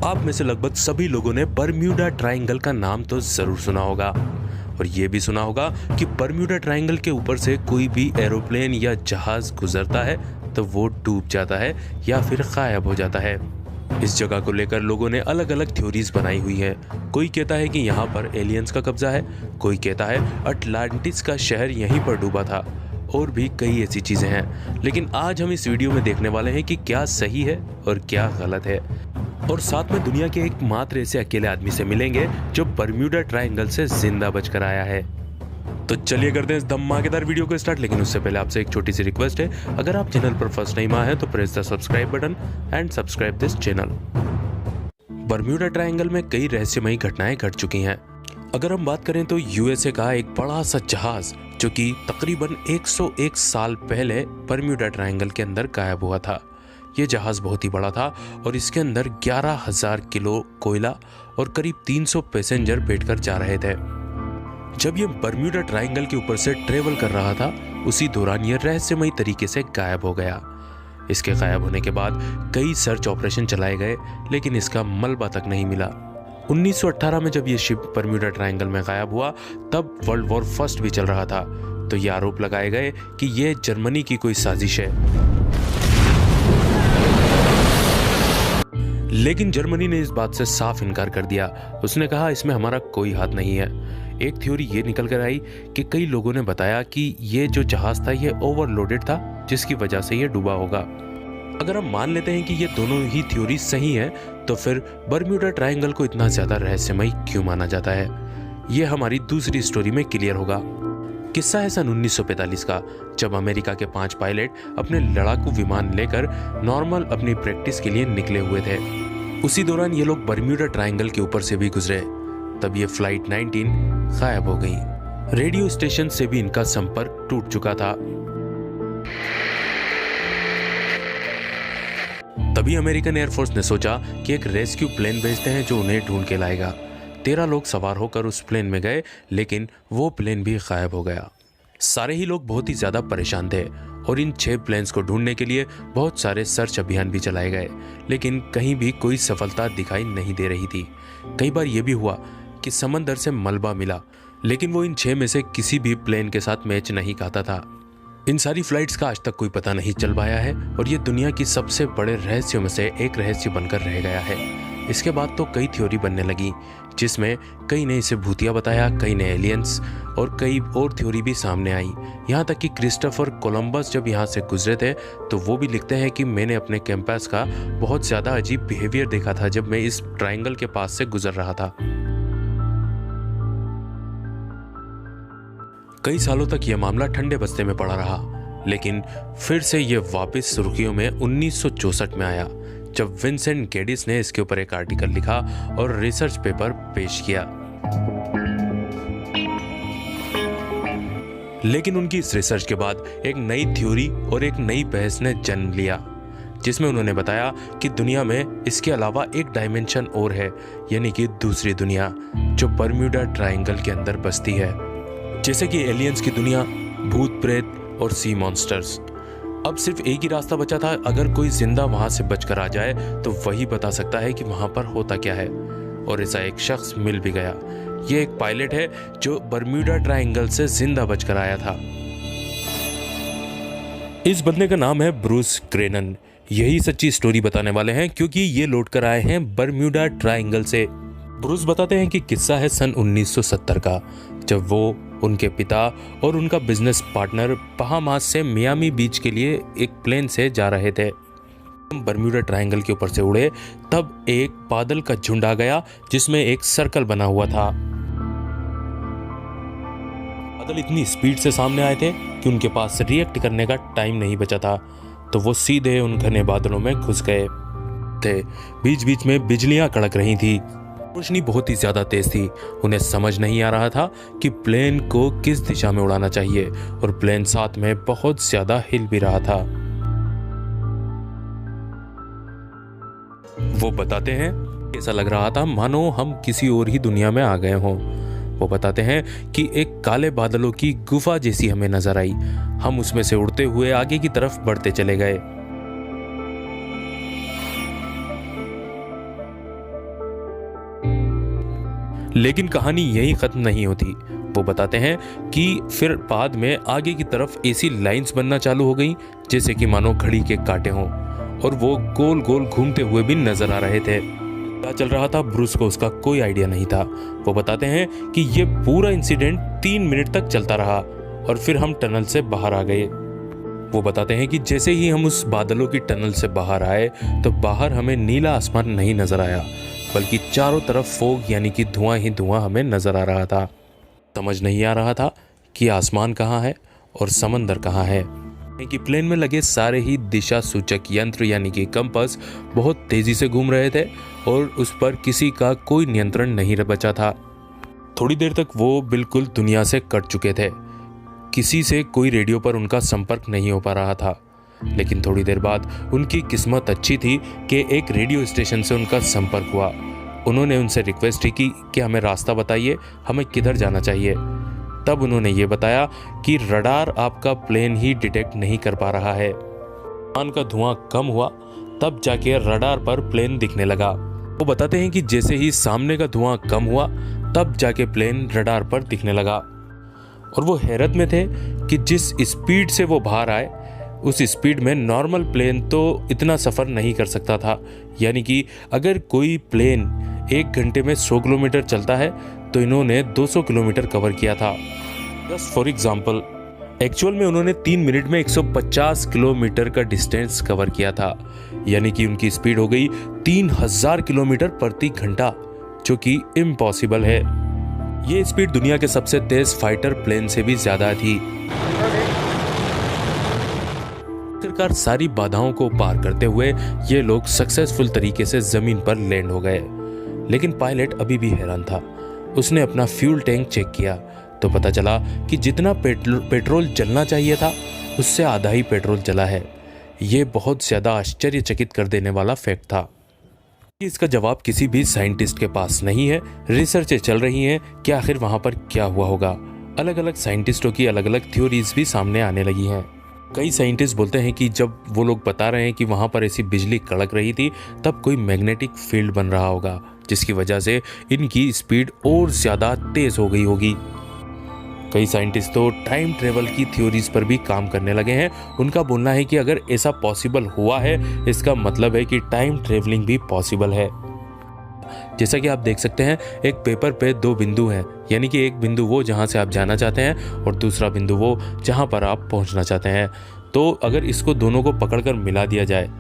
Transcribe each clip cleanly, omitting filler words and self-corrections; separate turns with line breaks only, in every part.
आप में से लगभग सभी लोगों ने बरम्यूडा ट्रायंगल का नाम तो जरूर सुना होगा और ये भी सुना होगा कि बरम्यूडा ट्रायंगल के ऊपर से कोई भी एरोप्लेन या जहाज गुजरता है तो वो डूब जाता है या फिर गायब हो जाता है। इस जगह को लेकर लोगों ने अलग अलग थ्योरीज बनाई हुई है। कोई कहता है कि यहाँ पर एलियंस का कब्जा है, कोई कहता है अटलांटिस का शहर यहीं पर डूबा था, और भी कई ऐसी चीजें हैं। लेकिन आज हम इस वीडियो में देखने वाले हैं कि क्या सही है और क्या गलत है, और साथ में दुनिया के एकमात्र ऐसे अकेले आदमी से मिलेंगे जो बरम्यूडा ट्रायंगल से जिंदा बचकर आया है। तो चलिए करते हैं इस धमाकेदार वीडियो को स्टार्ट। लेकिन उससे पहले आपसे एक छोटी सी रिक्वेस्ट है, अगर आप चैनल पर फर्स्ट टाइम आए हैं तो press the subscribe button and subscribe this channel. Bermuda triangle में कई रहस्यमयी घटनाएं घट चुकी हैं। अगर हम बात करें तो यूएसए का एक बड़ा सा जहाज जो कि तकरीबन 101 साल पहले बरम्यूडा ट्रायंगल के अंदर गायब हुआ था। ये जहाज बहुत ही बड़ा था और इसके अंदर 11,000 किलो कोयला और करीब 300 पैसेंजर बैठकर जा रहे थे। जब ये बरम्यूडा ट्रायंगल के ऊपर से ट्रेवल कर रहा था, उसी दौरान ये रहस्यमयी तरीके से गायब हो गया। इसके गायब होने के बाद कई सर्च ऑपरेशन चलाए गए, लेकिन इसका मलबा तक नहीं मिला। 1918 में जब ये शिप बरम्यूडा ट्रायंगल में गायब हुआ, तब वर्ल्ड वॉर फर्स्ट भी चल रहा था। तो ये आरोप लगाए गए कि ये जर्मनी की कोई साजिश है, लेकिन जर्मनी ने इस बात से साफ इनकार कर दिया। उसने कहा इसमें हमारा कोई हाथ नहीं है। एक थ्योरी ये निकल कर आई कि कई लोगों ने बताया कि ये जो जहाज था ये ओवरलोडेड था, जिसकी वजह से ये डूबा होगा। अगर हम मान लेते हैं कि ये दोनों ही थ्योरी सही हैं, तो फिर बरम्यूडा ट्रायंगल को इतना ज्यादा रहस्यमयी क्यों माना जाता है, ये हमारी दूसरी स्टोरी में क्लियर होगा। किस्सा है सन 1945 का, जब अमेरिका के 5 पायलट अपने लड़ाकू विमान लेकर नॉर्मल अपनी प्रैक्टिस के लिए निकले हुए थे। उसी दौरान ये लोग बरम्यूडा ट्रायंगल के ऊपर से भी गुजरे। तब ये फ्लाइट 19 गायब हो गई। रेडियो स्टेशन से भी इनका संपर्क टूट चुका था। तभी अमेरिकन एयरफोर्स ने सोचा कि एक रेस्क्यू प्लेन भेजते हैं जो उन्हें ढूंढ के लाएगा। 13 लोग सवार होकर उस प्लेन में गए, लेकिन वो प्लेन भी गायब हो गया। सारे ही लोग बहुत ही ज्यादा परेशान थे और इन 6 प्लेन्स को ढूंढने के लिए बहुत सारे सर्च अभियान भी चलाए गए, लेकिन कहीं भी कोई सफलता दिखाई नहीं दे रही थी। कई बार यह भी हुआ कि समंदर से मलबा मिला, लेकिन वो इन 6 में से किसी भी प्लेन के साथ मैच नहीं खाता था। इन सारी फ्लाइट्स का आज तक कोई पता नहीं चल पाया है और ये दुनिया की सबसे बड़े रहस्यों में से एक रहस्य बनकर रह गया है। इसके बाद तो कई थ्योरी बनने लगी, जिसमें कई ने इसे भूतिया बताया, कई ने एलियंस, और कई और थ्योरी भी सामने आई। यहाँ तक कि क्रिस्टोफर कोलंबस जब यहाँ से गुजरे थे तो वो भी लिखते हैं कि मैंने अपने कैंपस का बहुत ज़्यादा अजीब बिहेवियर देखा था जब मैं इस ट्रायंगल के पास से गुजर रहा था। कई सालों तक यह मामला ठंडे बस्ते में पड़ा रहा, लेकिन फिर से ये वापस सुर्खियों में 1964 में आया, जब विंसेंट गेडिस ने इसके ऊपर एक आर्टिकल लिखा और रिसर्च पेपर पेश किया। लेकिन उनकी इस रिसर्च के बाद एक नई थ्योरी और एक नई बहस ने जन्म लिया, जिसमें उन्होंने बताया कि दुनिया में इसके अलावा एक डायमेंशन और है, यानी कि दूसरी दुनिया जो बरम्यूडा ट्रायंगल के अंदर बसती है, जैसे कि एलियंस की दुनिया, भूत प्रेत और सी मॉन्स्टर्स। अब सिर्फ एक ही रास्ता बचा था, अगर कोई जिंदा वहां से बचकर आ जाए तो वही बता सकता है कि वहां पर होता क्या है, और ऐसा एक शख्स मिल भी गया। ये एक पायलट है जो बरम्यूडा ट्रायंगल से जिंदा बचकर आया था। इस बंदे का नाम है ब्रूस ग्रेनन। यही सच्ची स्टोरी बताने वाले हैं, क्योंकि ये लौट कर आए हैं बरम्यूडा ट्रायंगल से। ब्रूस बताते हैं कि किस्सा है सन 1970 का, जब वो, उनके पिता और उनका बिजनेस पार्टनर बहामास से मियामी बीच के लिए एक प्लेन से जा रहे थे। बरम्यूडा ट्रायंगल के ऊपर से उड़े, तब एक बादल का झुंड आ गया जिसमें एक सर्कल बना हुआ था। बादल इतनी स्पीड से सामने आए थे कि उनके पास रिएक्ट करने का टाइम नहीं बचा था, तो वो सीधे उन घने बादलों में घुस गए थे। बीच बीच में बिजलियां कड़क रही थी, रोशनी बहुत ही ज्यादा तेज थी। उन्हें समझ नहीं आ रहा था कि प्लेन को किस दिशा में उड़ाना चाहिए, और प्लेन साथ में बहुत ज्यादा हिल भी रहा था। वो बताते हैं ऐसा लग रहा था मानो हम किसी और ही दुनिया में आ गए हों। वो बताते हैं कि एक काले बादलों की गुफा जैसी हमें नजर आई। हम उसमें से उड़ते हुए आगे की तरफ बढ़ते चले गए। लेकिन कहानी यहीं ख़त्म नहीं होती। वो बताते हैं कि फिर बाद में आगे की तरफ ऐसी लाइंस बनना चालू हो गई जैसे कि मानो घड़ी के कांटे हों, और वो गोल गोल घूमते हुए भी नजर आ रहे थे। क्या चल रहा था ब्रूस को उसका कोई आइडिया नहीं था। वो बताते हैं कि ये पूरा इंसिडेंट 3 मिनट तक चलता रहा और फिर हम टनल से बाहर आ गए। वो बताते हैं कि जैसे ही हम उस बादलों की टनल से बाहर आए तो बाहर हमें नीला आसमान नहीं नजर आया, बल्कि चारों तरफ फोग यानी कि धुआं ही धुआं हमें नजर आ रहा था। समझ नहीं आ रहा था कि आसमान कहाँ है और समंदर कहाँ है, कि प्लेन में लगे सारे ही दिशा सूचक यंत्र यानी कि कंपास बहुत तेजी से घूम रहे थे और उस पर किसी का कोई नियंत्रण नहीं बचा था। थोड़ी देर तक वो बिल्कुल दुनिया से कट चुके थे। किसी से कोई रेडियो पर उनका संपर्क नहीं हो पा रहा था। लेकिन थोड़ी देर बाद उनकी किस्मत अच्छी थी कि एक रेडियो स्टेशन से उनका संपर्क हुआ। उन्होंने उनसे रिक्वेस्ट की कि हमें रास्ता बताइए, हमें किधर जाना चाहिए। तब उन्होंने ये बताया कि रडार आपका प्लेन ही डिटेक्ट नहीं कर पा रहा है। आसमान का धुआं कम हुआ तब जाके रडार पर प्लेन दिखने लगा। वो बताते हैं कि जैसे ही सामने का धुआं कम हुआ तब जाके प्लेन रडार पर दिखने लगा, और वो हैरत में थे कि जिस स्पीड से वो बाहर आए उस स्पीड में नॉर्मल प्लेन तो इतना सफ़र नहीं कर सकता था। यानी कि अगर कोई प्लेन 1 घंटे में 100 किलोमीटर चलता है तो इन्होंने 200 किलोमीटर कवर किया था। जस्ट फॉर एग्जाम्पल, एक्चुअल में उन्होंने 3 मिनट में 150 किलोमीटर का डिस्टेंस कवर किया था। यानी कि उनकी स्पीड हो गई 3000 किलोमीटर प्रति घंटा, जो कि इम्पॉसिबल है। ये स्पीड दुनिया के सबसे तेज फाइटर प्लेन से भी ज्यादा थी। आखिरकार सारी बाधाओं को पार करते हुए ये लोग सक्सेसफुल तरीके से जमीन पर लैंड हो गए। लेकिन पायलट अभी भी हैरान था। उसने अपना फ्यूल टैंक चेक किया तो पता चला कि जितना पेट्रोल जलना चाहिए था उससे आधा ही पेट्रोल जला है। ये बहुत ज़्यादा आश्चर्यचकित कर देने वाला फैक्ट था। इसका जवाब किसी भी साइंटिस्ट के पास नहीं है। रिसर्चें चल रही हैं कि आखिर वहाँ पर क्या हुआ होगा। अलग अलग साइंटिस्टों की अलग अलग थ्योरीज भी सामने आने लगी हैं। कई साइंटिस्ट बोलते हैं कि जब वो लोग बता रहे हैं कि वहाँ पर ऐसी बिजली कड़क रही थी तब कोई मैग्नेटिक फील्ड बन रहा होगा, जिसकी वजह से इनकी स्पीड और ज़्यादा तेज़ हो गई होगी। कई साइंटिस्ट तो टाइम ट्रेवल की थ्योरीज पर भी काम करने लगे हैं। उनका बोलना है कि अगर ऐसा पॉसिबल हुआ है इसका मतलब है कि टाइम ट्रेवलिंग भी पॉसिबल है। जैसा कि आप देख सकते हैं एक पेपर पे 2 बिंदु हैं, यानी कि एक बिंदु वो जहां से आप जाना चाहते हैं और दूसरा बिंदु वो जहां पर आप पहुंचना चाहते हैं। तो अगर इसको दोनों को पकड़कर मिला दिया जाए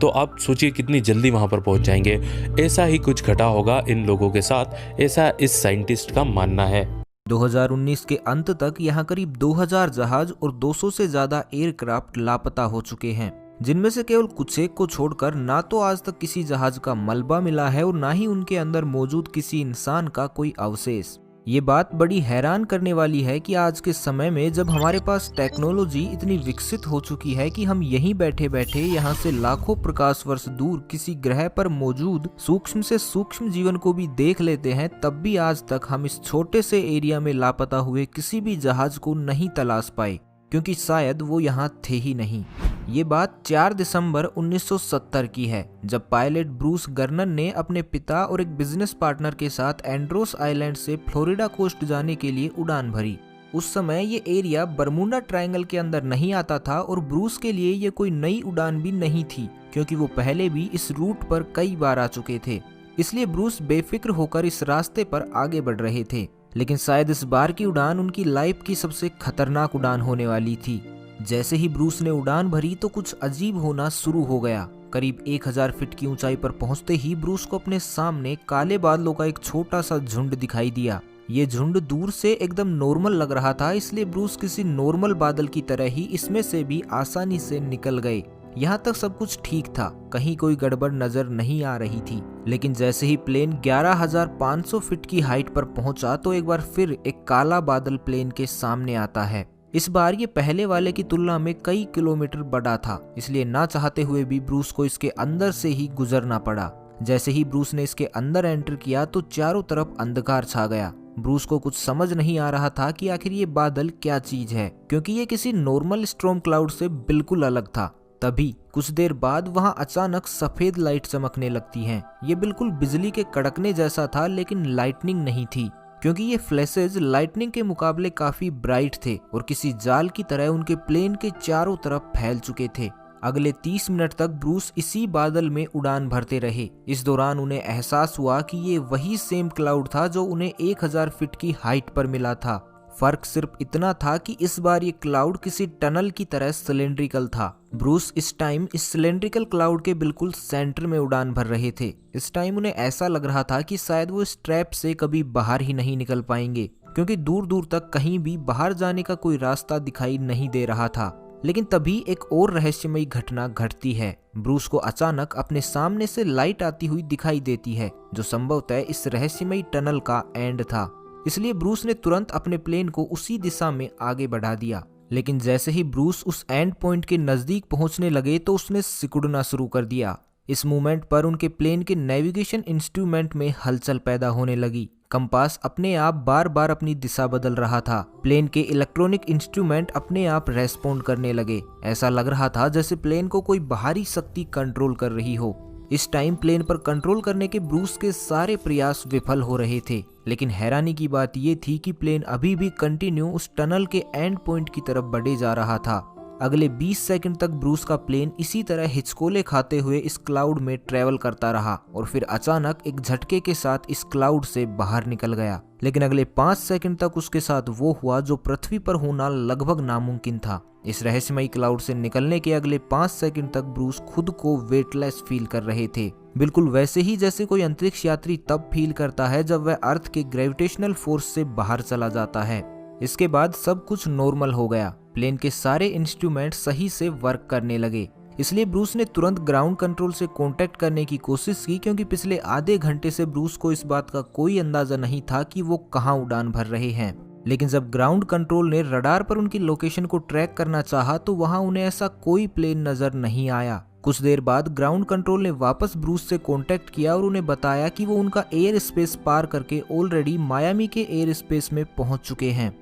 तो आप सोचिए कितनी जल्दी वहां पर पहुंच जाएंगे। ऐसा ही कुछ घटा होगा इन लोगों के साथ, ऐसा इस साइंटिस्ट का मानना है।
2019 के अंत तक यहाँ करीब 2000 जहाज और 200 से ज्यादा एयरक्राफ्ट लापता हो चुके हैं, जिनमें से केवल कुछ एक को छोड़कर ना तो आज तक किसी जहाज का मलबा मिला है और ना ही उनके अंदर मौजूद किसी इंसान का कोई अवशेष। ये बात बड़ी हैरान करने वाली है कि आज के समय में जब हमारे पास टेक्नोलॉजी इतनी विकसित हो चुकी है कि हम यहीं बैठे बैठे यहाँ से लाखों प्रकाश वर्ष दूर किसी ग्रह पर मौजूद सूक्ष्म से सूक्ष्म जीवन को भी देख लेते हैं, तब भी आज तक हम इस छोटे से एरिया में लापता हुए किसी भी जहाज को नहीं तलाश पाए, क्योंकि शायद वो यहाँ थे ही नहीं। ये बात 4 दिसंबर 1970 की है, जब पायलट ब्रूस गर्नर ने अपने पिता और एक बिजनेस पार्टनर के साथ एंड्रोस आइलैंड से फ्लोरिडा कोस्ट जाने के लिए उड़ान भरी। उस समय ये एरिया बरमूडा ट्रायंगल के अंदर नहीं आता था और ब्रूस के लिए ये कोई नई उड़ान भी नहीं थी, क्योंकि वो पहले भी इस रूट पर कई बार आ चुके थे। इसलिए ब्रूस बेफिक्र होकर इस रास्ते पर आगे बढ़ रहे थे। लेकिन शायद इस बार की उड़ान उनकी लाइफ की सबसे खतरनाक उड़ान होने वाली थी। जैसे ही ब्रूस ने उड़ान भरी तो कुछ अजीब होना शुरू हो गया। करीब 1000 फीट की ऊंचाई पर पहुंचते ही ब्रूस को अपने सामने काले बादलों का एक छोटा सा झुंड दिखाई दिया। ये झुंड दूर से एकदम नॉर्मल लग रहा था, इसलिए ब्रूस किसी नॉर्मल बादल की तरह ही इसमें से भी आसानी से निकल गए। यहाँ तक सब कुछ ठीक था, कहीं कोई गड़बड़ नजर नहीं आ रही थी। लेकिन जैसे ही प्लेन 11500 फीट की हाइट पर पहुंचा तो एक बार फिर एक काला बादल प्लेन के सामने आता है। इस बार ये पहले वाले की तुलना में कई किलोमीटर बड़ा था, इसलिए ना चाहते हुए भी ब्रूस को इसके अंदर से ही गुजरना पड़ा। जैसे ही ब्रूस ने इसके अंदर एंटर किया तो चारों तरफ अंधकार छा गया। ब्रूस को कुछ समझ नहीं आ रहा था कि आखिर ये बादल क्या चीज है, क्योंकि ये किसी नॉर्मल स्टॉर्म क्लाउड से बिल्कुल अलग था। तभी कुछ देर बाद वहां अचानक सफेद लाइट चमकने लगती हैं। ये बिल्कुल बिजली के कड़कने जैसा था, लेकिन लाइटनिंग नहीं थी, क्योंकि ये फ्लैशेज लाइटनिंग के मुकाबले काफी ब्राइट थे और किसी जाल की तरह उनके प्लेन के चारों तरफ फैल चुके थे। अगले 30 मिनट तक ब्रूस इसी बादल में उड़ान भरते रहे। इस दौरान उन्हें एहसास हुआ कि ये वही सेम क्लाउड था जो उन्हें 1000 फीट की हाइट पर मिला था। फर्क सिर्फ इतना था कि इस बार ये क्लाउड किसी टनल की तरह सिलेंड्रिकल था। ब्रूस इस टाइम इस सिलेंड्रिकल क्लाउड के बिल्कुल सेंटर में उड़ान भर रहे थे। इस टाइम उन्हें ऐसा लग रहा था कि शायद वो इस ट्रैप से कभी बाहर ही नहीं निकल पाएंगे, क्योंकि दूर दूर तक कहीं भी बाहर जाने का कोई रास्ता दिखाई नहीं दे रहा था। लेकिन तभी एक और रहस्यमयी घटना घटती है। ब्रूस को अचानक अपने सामने से लाइट आती हुई दिखाई देती है, जो संभवतः इस रहस्यमयी टनल का एंड था। इसलिए ब्रूस ने तुरंत अपने प्लेन को उसी दिशा में आगे बढ़ा दिया। लेकिन जैसे ही ब्रूस उस एंड पॉइंट के नजदीक पहुंचने लगे तो उसने सिकुड़ना शुरू कर दिया। इस मूवमेंट पर उनके प्लेन के नेविगेशन इंस्ट्रूमेंट में हलचल पैदा होने लगी। कंपास अपने आप बार बार अपनी दिशा बदल रहा था। प्लेन के इलेक्ट्रॉनिक इंस्ट्रूमेंट अपने आप रेस्पॉन्ड करने लगे। ऐसा लग रहा था जैसे प्लेन को कोई बाहरी शक्ति कंट्रोल कर रही हो। इस टाइम प्लेन पर कंट्रोल करने के ब्रूस के सारे प्रयास विफल हो रहे थे। लेकिन हैरानी की बात यह थी कि प्लेन अभी भी कंटिन्यू उस टनल के एंड पॉइंट की तरफ बढ़े जा रहा था। अगले 20 सेकंड तक ब्रूस का प्लेन इसी तरह हिचकोले खाते हुए इस क्लाउड में ट्रेवल करता रहा और फिर अचानक एक झटके के साथ इस क्लाउड से बाहर निकल गया। लेकिन अगले 5 सेकंड तक उसके साथ वो हुआ जो पृथ्वी पर होना लगभग नामुमकिन था। इस रहस्यमयी क्लाउड से निकलने के अगले 5 सेकंड तक ब्रूस खुद को वेटलेस फील कर रहे थे, बिल्कुल वैसे ही जैसे कोई अंतरिक्ष यात्री तब फील करता है जब वह अर्थ के ग्रेविटेशनल फोर्स से बाहर चला जाता है। इसके बाद सब कुछ नॉर्मल हो गया। प्लेन के सारे इंस्ट्रूमेंट सही से वर्क करने लगे। इसलिए ब्रूस ने तुरंत ग्राउंड कंट्रोल से कांटेक्ट करने की कोशिश की, क्योंकि पिछले आधे घंटे से ब्रूस को इस बात का कोई अंदाजा नहीं था कि वो कहां उड़ान भर रहे हैं। लेकिन जब ग्राउंड कंट्रोल ने रडार पर उनकी लोकेशन को ट्रैक करना चाहा तो वहां उन्हें ऐसा कोई प्लेन नजर नहीं आया। कुछ देर बाद ग्राउंड कंट्रोल ने वापस ब्रूस से कांटेक्ट किया और उन्हें बताया कि वो उनका एयर स्पेस पार करके ऑलरेडी मायामी के एयर स्पेस में पहुंच चुके हैं।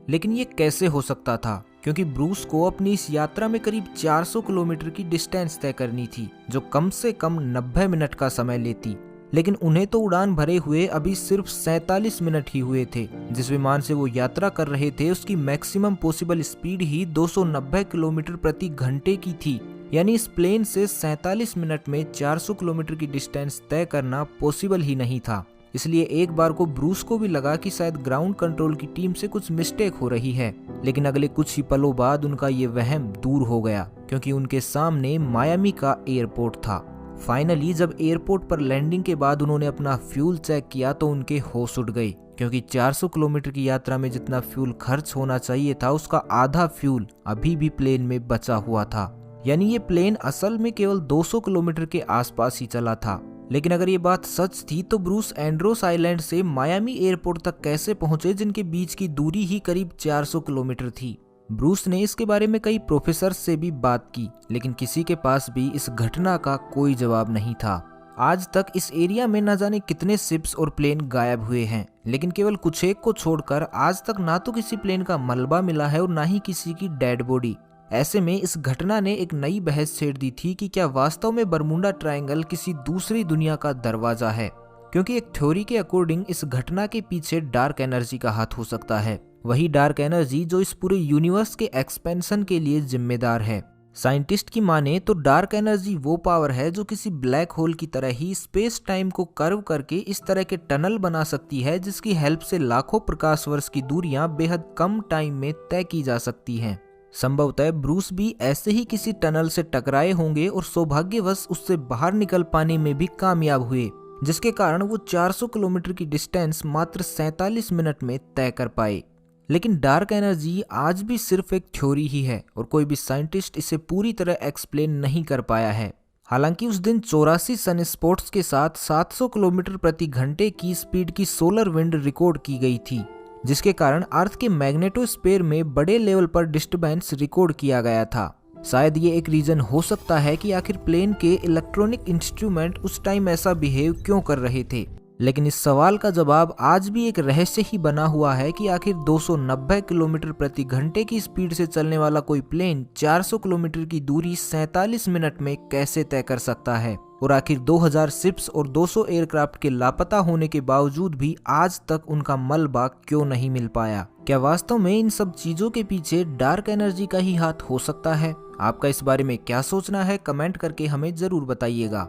लेकिन ये कैसे हो सकता था, क्योंकि ब्रूस को अपनी इस यात्रा में करीब 400 किलोमीटर की डिस्टेंस तय करनी थी, जो कम से कम 90 मिनट का समय लेती। लेकिन उन्हें तो उड़ान भरे हुए अभी सिर्फ 47 मिनट ही हुए थे। जिस विमान से वो यात्रा कर रहे थे उसकी मैक्सिमम पॉसिबल स्पीड ही 290 किलोमीटर प्रति घंटे की थी। यानी इस प्लेन से 47 मिनट में 400 किलोमीटर की डिस्टेंस तय करना पॉसिबल ही नहीं था। इसलिए एक बार को ब्रूस को भी लगा कि शायद ग्राउंड कंट्रोल की टीम से कुछ मिस्टेक हो रही है। लेकिन अगले कुछ ही पलों बाद उनका ये वहम दूर हो गया, क्योंकि उनके सामने मायामी का एयरपोर्ट था। फाइनली जब एयरपोर्ट पर लैंडिंग के बाद उन्होंने अपना फ्यूल चेक किया तो उनके होश उड़ गए, क्योंकि 400 किलोमीटर की यात्रा में जितना फ्यूल खर्च होना चाहिए था उसका आधा फ्यूल अभी भी प्लेन में बचा हुआ था। यानी ये प्लेन असल में केवल 200 किलोमीटर के आसपास ही चला था। लेकिन अगर ये बात सच थी तो ब्रूस एंड्रोस आइलैंड से मायामी एयरपोर्ट तक कैसे पहुंचे, जिनके बीच की दूरी ही करीब 400 किलोमीटर थी। ब्रूस ने इसके बारे में कई प्रोफेसर से भी बात की, लेकिन किसी के पास भी इस घटना का कोई जवाब नहीं था। आज तक इस एरिया में न जाने कितने शिप्स और प्लेन गायब हुए हैं, लेकिन केवल कुछ एक को छोड़कर आज तक ना तो किसी प्लेन का मलबा मिला है और ना ही किसी की डेड बॉडी। ऐसे में इस घटना ने एक नई बहस छेड़ दी थी कि क्या वास्तव में बरमूडा ट्रायंगल किसी दूसरी दुनिया का दरवाजा है, क्योंकि एक थ्योरी के अकॉर्डिंग इस घटना के पीछे डार्क एनर्जी का हाथ हो सकता है। वही डार्क एनर्जी जो इस पूरे यूनिवर्स के एक्सपेंशन के लिए जिम्मेदार है। साइंटिस्ट की माने तो डार्क एनर्जी वो पावर है जो किसी ब्लैक होल की तरह ही स्पेस टाइम को कर्व करके इस तरह के टनल बना सकती है, जिसकी हेल्प से लाखों प्रकाश वर्ष की दूरियां बेहद कम टाइम में तय की जा सकती हैं। संभवतः ब्रूस भी ऐसे ही किसी टनल से टकराए होंगे और सौभाग्यवश उससे बाहर निकल पाने में भी कामयाब हुए, जिसके कारण वो 400 किलोमीटर की डिस्टेंस मात्र 47 मिनट में तय कर पाए। लेकिन डार्क एनर्जी आज भी सिर्फ एक थ्योरी ही है और कोई भी साइंटिस्ट इसे पूरी तरह एक्सप्लेन नहीं कर पाया है। हालांकि उस दिन 84 सन स्पॉट्स के साथ 700 किलोमीटर प्रति घंटे की स्पीड की सोलर विंड रिकॉर्ड की गई थी, जिसके कारण अर्थ के मैग्नेटोस्फीयर में बड़े लेवल पर डिस्टर्बेंस रिकॉर्ड किया गया था। शायद ये एक रीजन हो सकता है कि आखिर प्लेन के इलेक्ट्रॉनिक इंस्ट्रूमेंट उस टाइम ऐसा बिहेव क्यों कर रहे थे। लेकिन इस सवाल का जवाब आज भी एक रहस्य ही बना हुआ है कि आखिर 290 किलोमीटर प्रति घंटे की स्पीड से चलने वाला कोई प्लेन 400 किलोमीटर की दूरी 47 मिनट में कैसे तय कर सकता है, और आखिर 2000 शिप्स और 200 एयरक्राफ्ट के लापता होने के बावजूद भी आज तक उनका मलबा क्यों नहीं मिल पाया। क्या वास्तव में इन सब चीजों के पीछे डार्क एनर्जी का ही हाथ हो सकता है? आपका इस बारे में क्या सोचना है, कमेंट करके हमें जरूर बताइएगा।